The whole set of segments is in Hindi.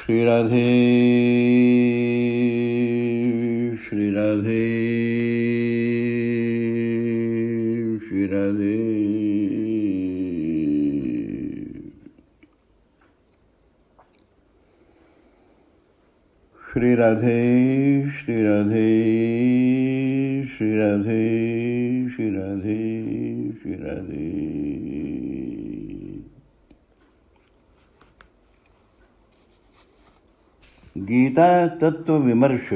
श्री राधे श्री राधे श्री राधे। श्री राधे श्री राधे श्री राधे श्री राधे श्री राधे। गीता तत्व विमर्श।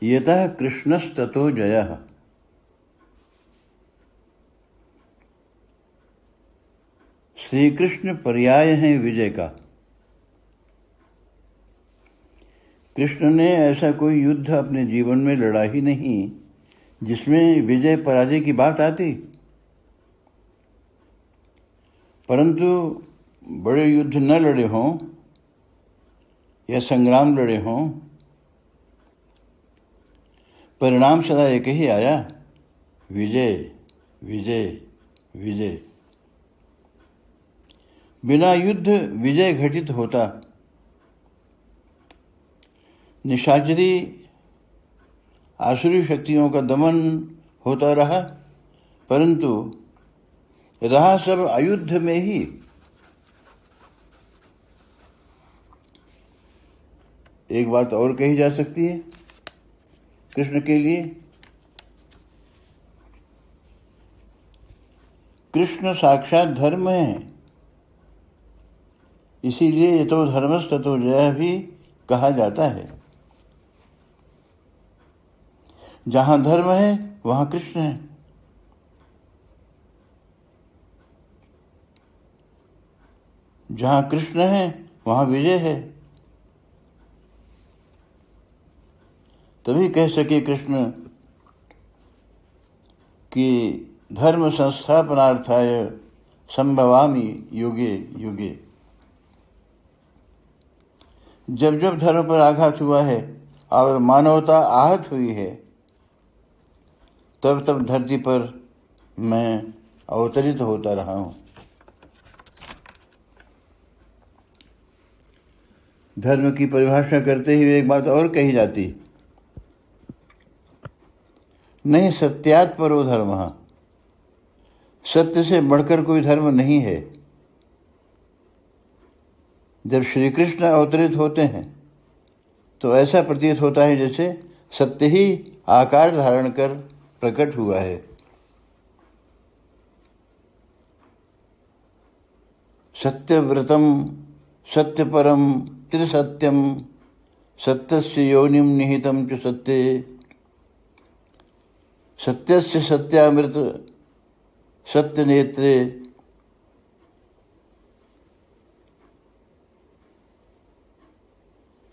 यतः कृष्णस्ततो जयः। श्री कृष्ण पर्याय हैं विजय का। कृष्ण ने ऐसा कोई युद्ध अपने जीवन में लड़ा ही नहीं जिसमें विजय पराजय की बात आती। परंतु बड़े युद्ध न लड़े हों या संग्राम लड़े हों, परिणाम सदा एक ही आया, विजय विजय विजय। बिना युद्ध विजय घटित होता। निशाचरी आसुरी शक्तियों का दमन होता रहा, परंतु रहा सब अयुद्ध में ही। एक बात और कही जा सकती है कृष्ण के लिए। कृष्ण साक्षात धर्म है, इसीलिए यतो धर्मस्ततो जयः भी कहा जाता है। जहां धर्म है वहां कृष्ण है। जहां कृष्ण है वहां विजय है। तभी कह सके कृष्ण कि धर्म संस्थापनार्थाय संभवामि युगे युगे। जब जब धर्म पर आघात हुआ है और मानवता आहत हुई है, तब तब धरती पर मैं अवतरित होता रहा हूं। धर्म की परिभाषा करते हुए एक बात और कही जाती, नहीं सत्यात् परो धर्मः। सत्य से बढ़कर कोई धर्म नहीं है। जब श्री कृष्ण अवतरित होते हैं तो ऐसा प्रतीत होता है जैसे सत्य ही आकार धारण कर प्रकट हुआ है। सत्यव्रतम सत्यपरम त्रिसत्यम सत्यस्य योनिम निहितम च सत्ये सत्यस्य सत्यामृत सत्यनेत्रे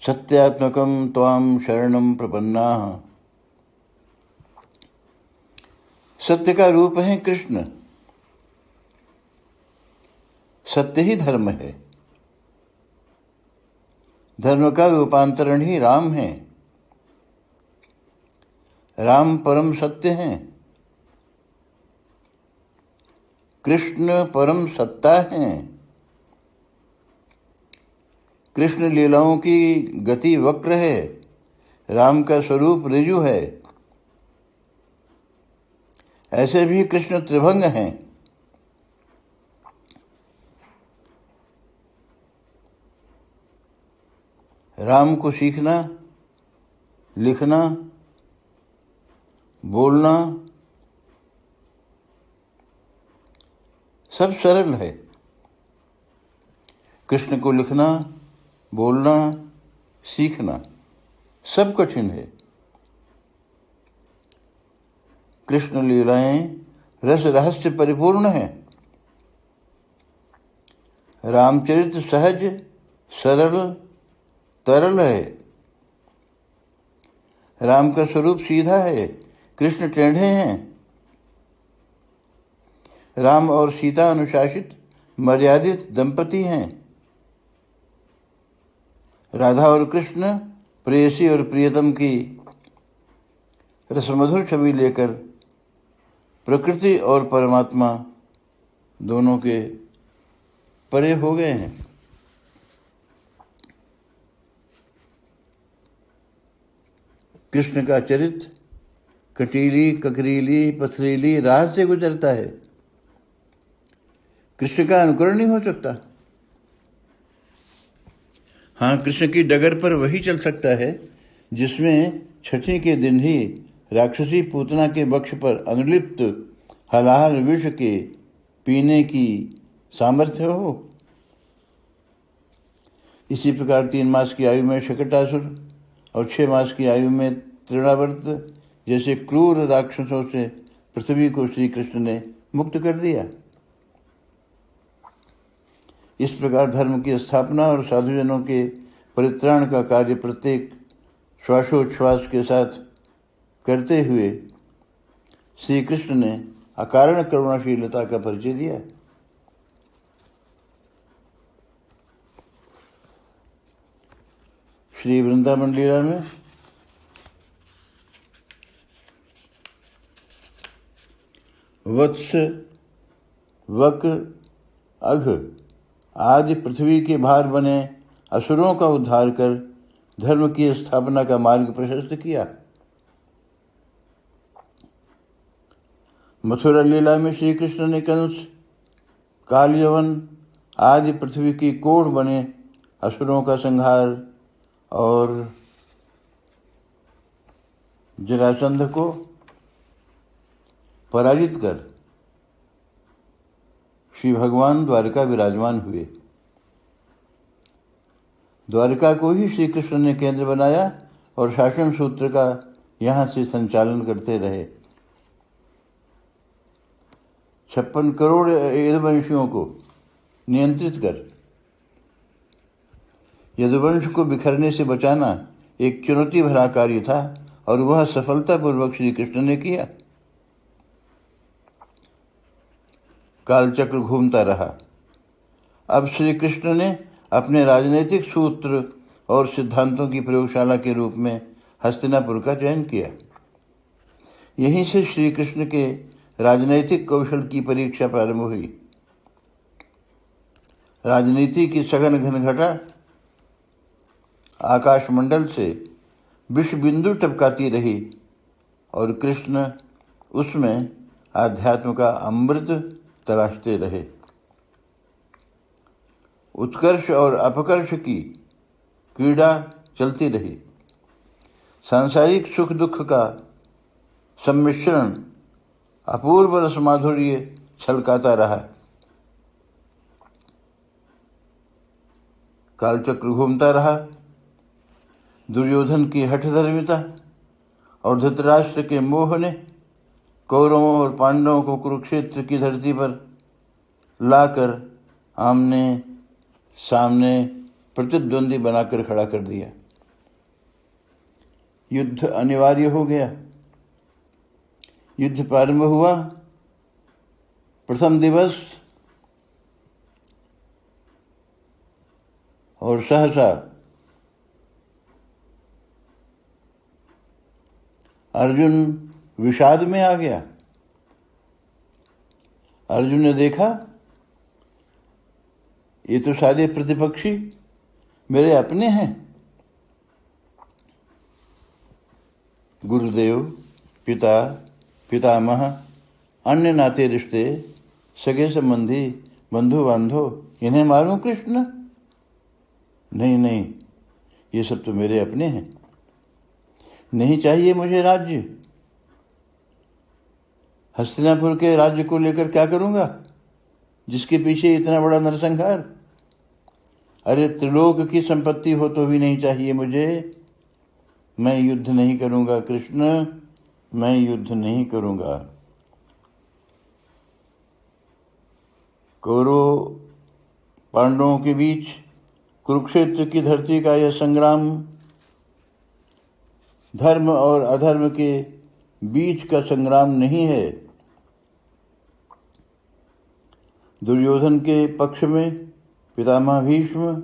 सत्यात्मकं त्वां शरणं प्रपन्नाः। सत्य का रूप है कृष्ण। सत्य ही धर्म है। धर्म का रूपांतरण ही राम है। राम परम सत्य हैं। कृष्ण परम सत्ता हैं। कृष्ण लीलाओं की गति वक्र है। राम का स्वरूप ऋजु है। ऐसे भी कृष्ण त्रिभंग हैं। राम को सीखना, लिखना, बोलना सब सरल है। कृष्ण को लिखना, बोलना, सीखना सब कठिन है। कृष्ण लीलाएं रस रहस्य परिपूर्ण है। रामचरित सहज सरल तरल है। राम का स्वरूप सीधा है, कृष्ण टेढ़े हैं। राम और सीता अनुशासित मर्यादित दंपति हैं। राधा और कृष्ण प्रेयसी और प्रियतम की रसमधुर छवि लेकर प्रकृति और परमात्मा दोनों के परे हो गए हैं। कृष्ण का चरित्र कटीली, ककरीली, पथरीली राह से गुजरता है। कृष्ण का अनुकरण नहीं हो सकता। हाँ, कृष्ण की डगर पर वही चल सकता है जिसमें छठी के दिन ही राक्षसी पूतना के वक्ष पर अनुलिप्त हलाहल विष के पीने की सामर्थ्य हो। इसी प्रकार 3 मास की आयु में शकटासुर और 6 मास की आयु में तृणावर्त जैसे क्रूर राक्षसों से पृथ्वी को श्री कृष्ण ने मुक्त कर दिया। इस प्रकार धर्म की स्थापना और साधुजनों के परित्राण का कार्य प्रत्येक श्वासोच्छ्वास के साथ करते हुए श्री कृष्ण ने अकारण करुणाशीलता का परिचय दिया। श्री वृंदावन लीला में वत्स, वक, अघ आदि पृथ्वी के भार बने असुरों का उद्धार कर धर्म की स्थापना का मार्ग प्रशस्त किया। मथुरा लीला में श्री कृष्ण ने कंस, कालयवन आदि पृथ्वी की कोढ़ बने असुरों का संहार और जरासंध को पराजित कर श्री भगवान द्वारका विराजमान हुए। द्वारका को ही श्री कृष्ण ने केंद्र बनाया और शासन सूत्र का यहाँ से संचालन करते रहे। 56 करोड़ यदुवंशियों को नियंत्रित कर यदुवंश को बिखरने से बचाना एक चुनौती भरा कार्य था और वह सफलतापूर्वक श्री कृष्ण ने किया। कालचक्र घूमता रहा। अब श्री कृष्ण ने अपने राजनीतिक सूत्र और सिद्धांतों की प्रयोगशाला के रूप में हस्तिनापुर का चयन किया। यहीं से श्री कृष्ण के राजनीतिक कौशल की परीक्षा प्रारंभ हुई। राजनीति की सघन घनघटा आकाशमंडल से विष बिंदु टपकाती रही और कृष्ण उसमें आध्यात्म का अमृत तलाशते रहे। उत्कर्ष और अपकर्ष की क्रीड़ा चलती रही। सांसारिक सुख दुख का सम्मिश्रण अपूर्व रसमाधुर्य छलकाता रहा। कालचक्र घूमता रहा। दुर्योधन की हठधर्मिता और धृतराष्ट्र के मोह ने कौरवों और पांडवों को कुरुक्षेत्र की धरती पर लाकर आमने सामने प्रतिद्वंदी बनाकर खड़ा कर दिया। युद्ध अनिवार्य हो गया। युद्ध प्रारंभ हुआ। प्रथम दिवस और सहसा अर्जुन विषाद में आ गया। अर्जुन ने देखा ये तो सारे प्रतिपक्षी मेरे अपने हैं। गुरुदेव, पिता, पितामह, अन्य नाते रिश्ते, सगे संबंधी, बंधु बांधव, इन्हें मारूं कृष्ण? नहीं नहीं, ये सब तो मेरे अपने हैं। नहीं चाहिए मुझे राज्य। हस्तिनापुर के राज्य को लेकर क्या करूंगा, जिसके पीछे इतना बड़ा नरसंहार? अरे त्रिलोक की संपत्ति हो तो भी नहीं चाहिए मुझे। मैं युद्ध नहीं करूंगा कृष्ण, मैं युद्ध नहीं करूंगा। कौरव पांडवों के बीच कुरुक्षेत्र की धरती का यह संग्राम धर्म और अधर्म के बीच का संग्राम नहीं है। दुर्योधन के पक्ष में पितामह भीष्म,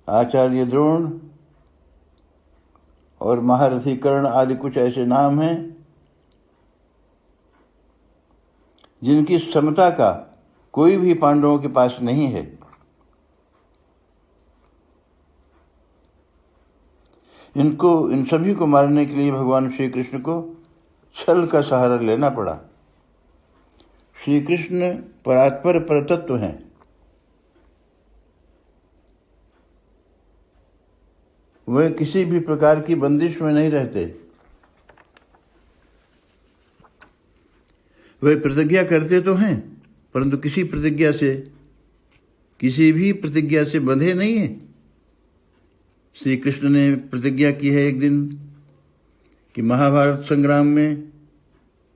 आचार्य द्रोण और महारथी कर्ण आदि कुछ ऐसे नाम हैं जिनकी समता का कोई भी पांडवों के पास नहीं है। इन सभी को मारने के लिए भगवान श्री कृष्ण को छल का सहारा लेना पड़ा। श्री कृष्ण परात्पर परतत्व हैं। वे किसी भी प्रकार की बंदिश में नहीं रहते। वे प्रतिज्ञा करते तो हैं, परंतु किसी भी प्रतिज्ञा से बंधे नहीं हैं। श्री कृष्ण ने प्रतिज्ञा की है एक दिन कि महाभारत संग्राम में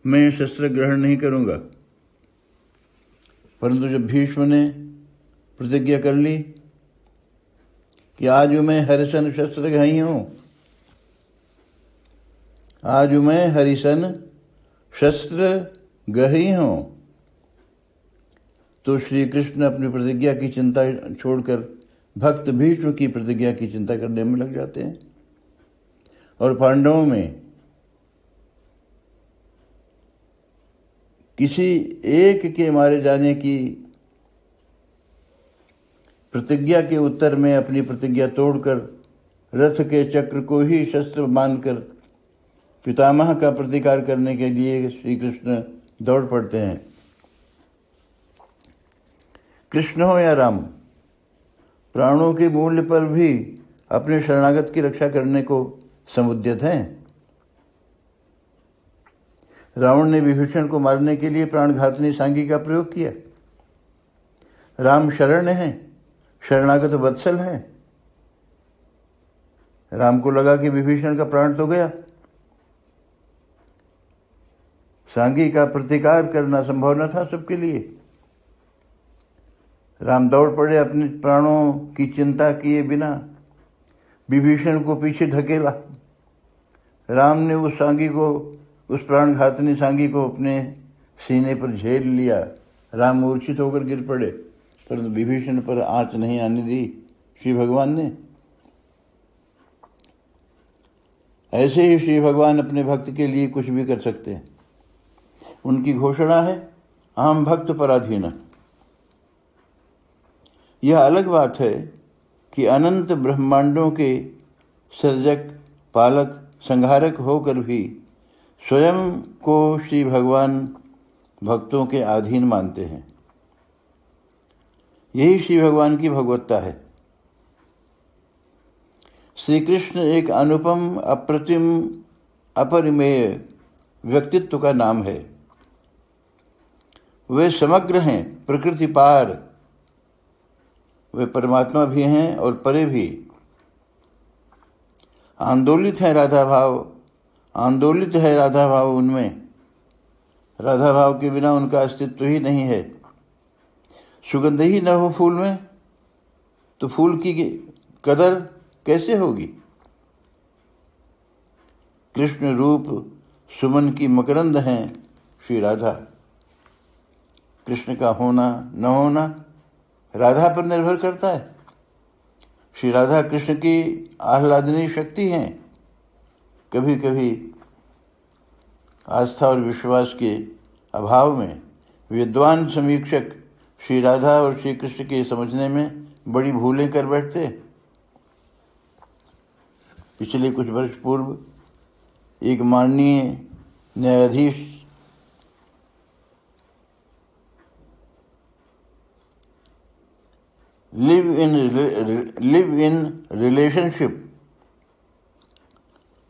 मैं शस्त्र ग्रहण नहीं करूंगा, परंतु जब भीष्म ने प्रतिज्ञा कर ली कि आज मैं हरिसन शस्त्र गही हूं, आज मैं हरिसन शस्त्र गही हूं, तो श्री कृष्ण अपनी प्रतिज्ञा की चिंता छोड़कर भक्त भीष्म की प्रतिज्ञा की चिंता करने में लग जाते हैं। और पांडवों में किसी एक के मारे जाने की प्रतिज्ञा के उत्तर में अपनी प्रतिज्ञा तोड़कर रथ के चक्र को ही शस्त्र मानकर पितामह का प्रतिकार करने के लिए श्री कृष्ण दौड़ पड़ते हैं। कृष्ण हो या राम, प्राणों के मूल्य पर भी अपने शरणागत की रक्षा करने को समुद्यत हैं। रावण ने विभीषण को मारने के लिए प्राणघातनी सांगी का प्रयोग किया। राम शरण हैं, शरणागत वत्सल हैं। राम को लगा कि विभीषण का प्राण तो गया, सांगी का प्रतिकार करना संभव न था सबके लिए। राम दौड़ पड़े अपने प्राणों की चिंता किए बिना, विभीषण को पीछे धकेला। राम ने उस प्राणघातनी सांगी को अपने सीने पर झेल लिया। राम मूर्छित होकर गिर पड़े, परंतु विभीषण पर आंच नहीं आने दी श्री भगवान ने। ऐसे ही श्री भगवान अपने भक्त के लिए कुछ भी कर सकते हैं। उनकी घोषणा है, अहम भक्त पराधीन। यह अलग बात है कि अनंत ब्रह्मांडों के सर्जक, पालक, संहारक होकर भी स्वयं को श्री भगवान भक्तों के अधीन मानते हैं। यही श्री भगवान की भगवत्ता है। श्री कृष्ण एक अनुपम, अप्रतिम, अपरिमेय व्यक्तित्व का नाम है। वे समग्र हैं, प्रकृति पार। वे परमात्मा भी हैं और परे भी। आंदोलित है राधा भाव उनमें। राधा भाव के बिना उनका अस्तित्व ही नहीं है। सुगंध ही न हो फूल में तो फूल की कदर कैसे होगी। कृष्ण रूप सुमन की मकरंद हैं श्री राधा। कृष्ण का होना न होना राधा पर निर्भर करता है। श्री राधा कृष्ण की आह्लादनी शक्ति हैं। कभी कभी आस्था और विश्वास के अभाव में विद्वान समीक्षक श्री राधा और श्री कृष्ण के समझने में बड़ी भूलें कर बैठते। पिछले कुछ वर्ष पूर्व एक माननीय न्यायाधीश लिव इन रिलेशनशिप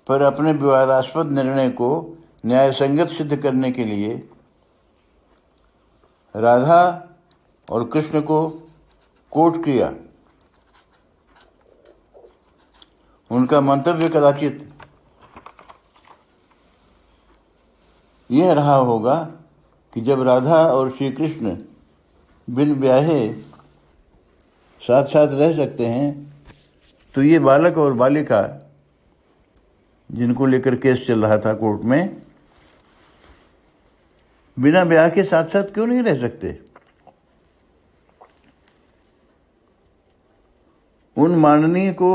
पर अपने विवादास्पद निर्णय को न्याय संगत सिद्ध करने के लिए राधा और कृष्ण को कोट किया। उनका मंतव्य कदाचित यह रहा होगा कि जब राधा और श्री कृष्ण बिन ब्याहे साथ साथ रह सकते हैं तो ये बालक और बालिका जिनको लेकर केस चल रहा था कोर्ट में, बिना ब्याह के साथ साथ क्यों नहीं रह सकते। उन माननीय को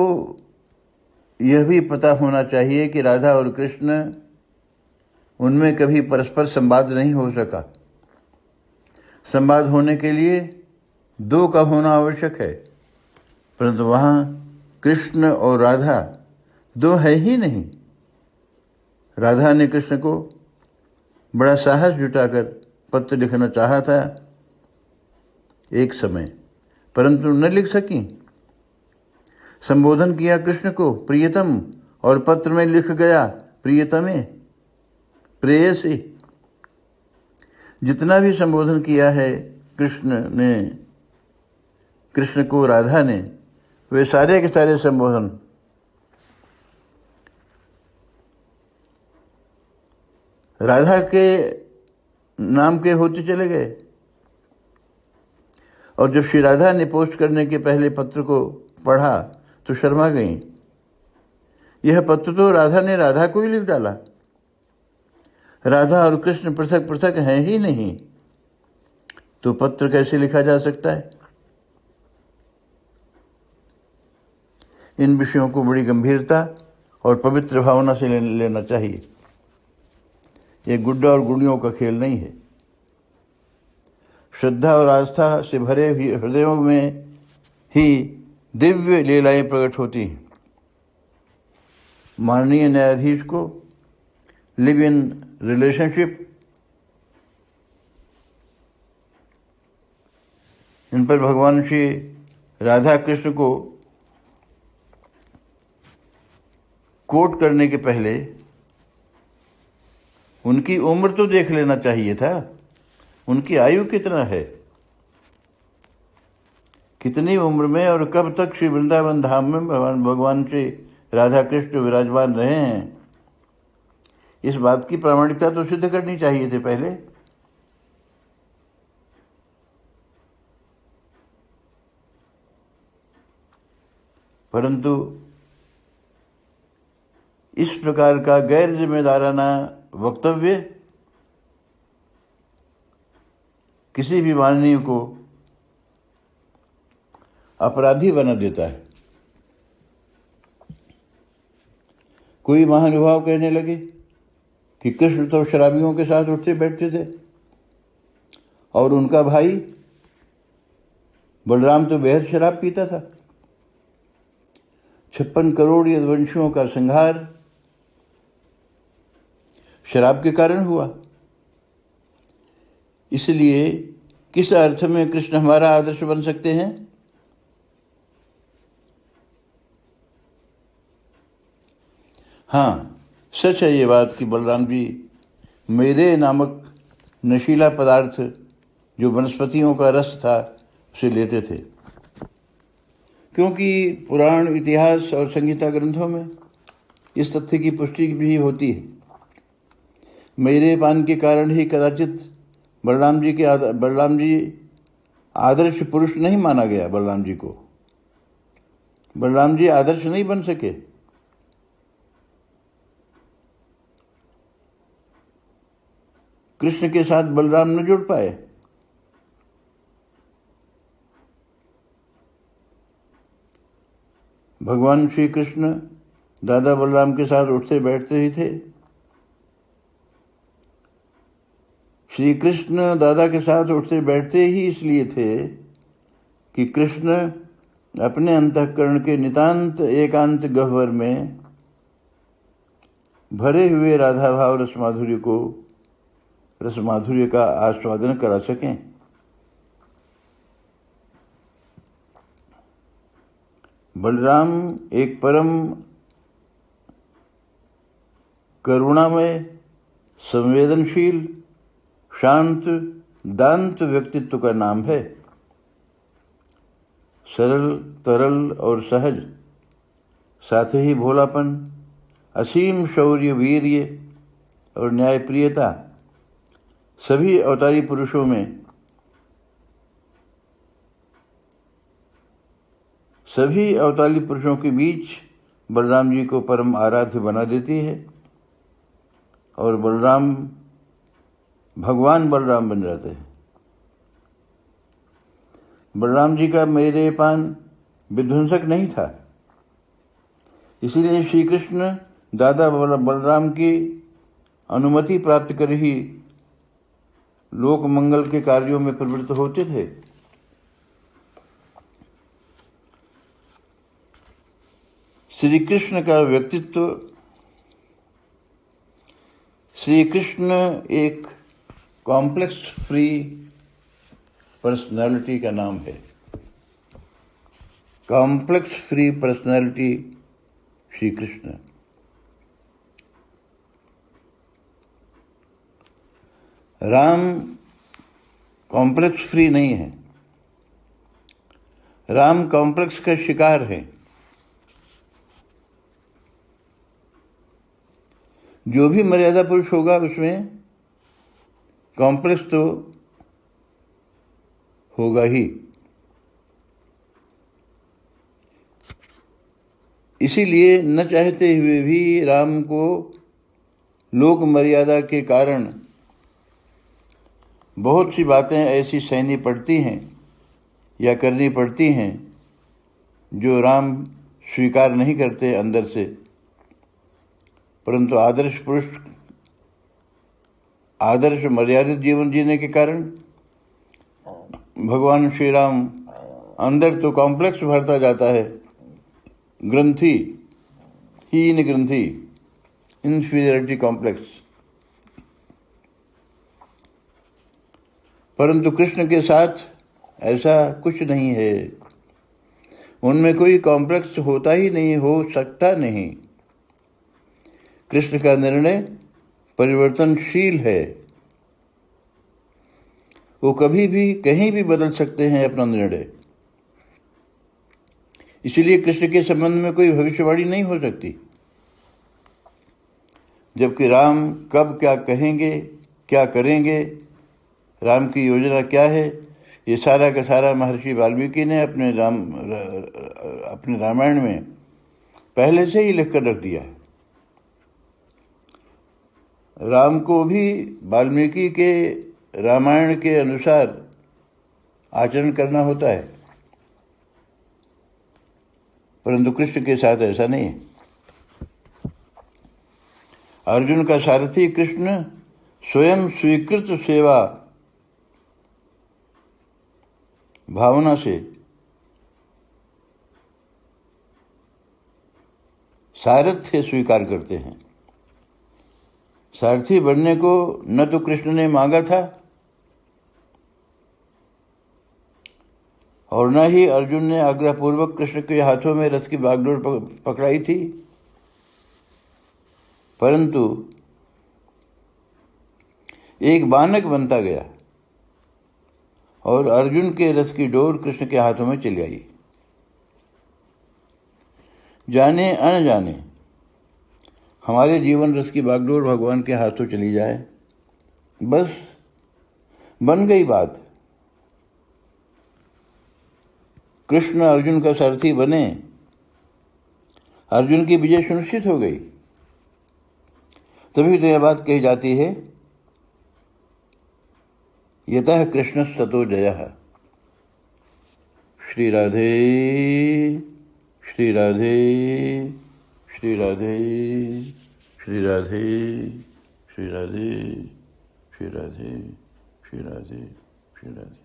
यह भी पता होना चाहिए कि राधा और कृष्ण उनमें कभी परस्पर संवाद नहीं हो सका। संवाद होने के लिए दो का होना आवश्यक है, परंतु वहाँ कृष्ण और राधा दो है ही नहीं। राधा ने कृष्ण को बड़ा साहस जुटाकर पत्र लिखना चाहा था एक समय, परंतु न लिख सकी। संबोधन किया कृष्ण को प्रियतम, और पत्र में लिख गया प्रियतमे, प्रेयसी। जितना भी संबोधन किया है कृष्ण को राधा ने, वे सारे के सारे संबोधन राधा के नाम के होते चले गए। और जब श्री राधा ने पोस्ट करने के पहले पत्र को पढ़ा तो शर्मा गई। यह पत्र तो राधा ने राधा को ही लिख डाला। राधा और कृष्ण पृथक पृथक हैं ही नहीं, तो पत्र कैसे लिखा जा सकता है? इन विषयों को बड़ी गंभीरता और पवित्र भावना से लेना चाहिए। ये गुड्डा और गुड़ियों का खेल नहीं है। श्रद्धा और आस्था से भरे हृदयों में ही दिव्य लीलाएं प्रकट होती हैं। माननीय न्यायाधीश को लिव इन रिलेशनशिप, इन पर भगवान श्री राधा कृष्ण को कोट करने के पहले उनकी उम्र तो देख लेना चाहिए था। उनकी आयु कितना है, कितनी उम्र में और कब तक श्री वृंदावन धाम में भगवान श्री राधा कृष्ण विराजमान रहे हैं, इस बात की प्रामाणिकता तो सिद्ध करनी चाहिए थे पहले। परंतु इस प्रकार का गैर जिम्मेदाराना वक्तव्य किसी भी माननीय को अपराधी बना देता है। कोई महानुभाव कहने लगे कि कृष्ण तो शराबियों के साथ उठते बैठते थे और उनका भाई बलराम तो बेहद शराब पीता था। 56 करोड़ यदुवंशियों का संहार शराब के कारण हुआ। इसलिए किस अर्थ में कृष्ण हमारा आदर्श बन सकते हैं? हाँ, सच है ये बात कि बलराम जी मेरे नामक नशीला पदार्थ जो वनस्पतियों का रस था उसे लेते थे, क्योंकि पुराण, इतिहास और संगीता ग्रंथों में इस तथ्य की पुष्टि भी होती है। मेरे पान के कारण ही कदाचित बलराम जी आदर्श पुरुष नहीं माना गया। बलराम जी आदर्श नहीं बन सके। कृष्ण के साथ बलराम न जुड़ पाए। भगवान श्री कृष्ण दादा बलराम के साथ उठते बैठते ही थे। श्री कृष्ण दादा के साथ उठते बैठते ही इसलिए थे कि कृष्ण अपने अंतःकरण के नितांत एकांत गह्वर में भरे हुए राधा भाव रस माधुर्य का आस्वादन करा सकें। बलराम एक परम करुणामय, संवेदनशील, शांत, दांत व्यक्तित्व का नाम है। सरल, तरल और सहज, साथ ही भोलापन, असीम शौर्य, वीर्य और न्यायप्रियता सभी अवतारी पुरुषों में, सभी अवतारी पुरुषों के बीच बलराम जी को परम आराध्य बना देती है और बलराम भगवान बलराम बन जाते हैं। बलराम जी का मेरेपन विध्वंसक नहीं था। इसीलिए श्री कृष्ण दादा बलराम की अनुमति प्राप्त कर ही लोक मंगल के कार्यों में प्रवृत्त होते थे। श्री कृष्ण का व्यक्तित्व, श्री कृष्ण एक कॉम्प्लेक्स फ्री पर्सनालिटी का नाम है। Complex free personality Shri Krishna. Ram complex free नहीं है, राम कॉम्प्लेक्स का शिकार है। जो भी मर्यादा पुरुष होगा उसमें कॉम्प्लेक्स तो होगा ही। इसीलिए न चाहते हुए भी राम को लोक मर्यादा के कारण बहुत सी बातें ऐसी सहनी पड़ती हैं या करनी पड़ती हैं जो राम स्वीकार नहीं करते अंदर से। परंतु आदर्श पुरुष आदर्श मर्यादित जीवन जीने के कारण भगवान श्री राम अंदर तो कॉम्प्लेक्स भरता जाता है, ग्रंथि, हीन ग्रंथि, इंफीरियरिटी कॉम्प्लेक्स। परंतु कृष्ण के साथ ऐसा कुछ नहीं है, उनमें कोई कॉम्प्लेक्स होता ही नहीं, हो सकता नहीं। कृष्ण का निर्णय परिवर्तनशील है, वो कभी भी कहीं भी बदल सकते हैं अपना निर्णय। इसलिए कृष्ण के संबंध में कोई भविष्यवाणी नहीं हो सकती। जबकि राम कब क्या कहेंगे, क्या करेंगे, राम की योजना क्या है, ये सारा का सारा महर्षि वाल्मीकि ने अपने रामायण में पहले से ही लिख कर रख दिया है। राम को भी वाल्मीकि के रामायण के अनुसार आचरण करना होता है, परंतु कृष्ण के साथ ऐसा नहीं है। अर्जुन का सारथी कृष्ण स्वयं स्वीकृत सेवा भावना से सारथ्य स्वीकार करते हैं। सारथी बनने को न तो कृष्ण ने मांगा था और न ही अर्जुन ने आज्ञापूर्वक कृष्ण के हाथों में रथ की बागडोर पकड़ाई थी, परंतु एक बानक बनता गया और अर्जुन के रथ की डोर कृष्ण के हाथों में चली आई। जाने अनजाने हमारे जीवन रस की बागडोर भगवान के हाथों चली जाए, बस बन गई बात। कृष्ण अर्जुन का सारथी बने, अर्जुन की विजय सुनिश्चित हो गई। तभी तो यह बात कही जाती है, यतः कृष्ण ततो जयः। श्री राधे श्री राधे श्री राधे श्री राधे श्री राधे श्री राधे श्री राधे श्री राधे।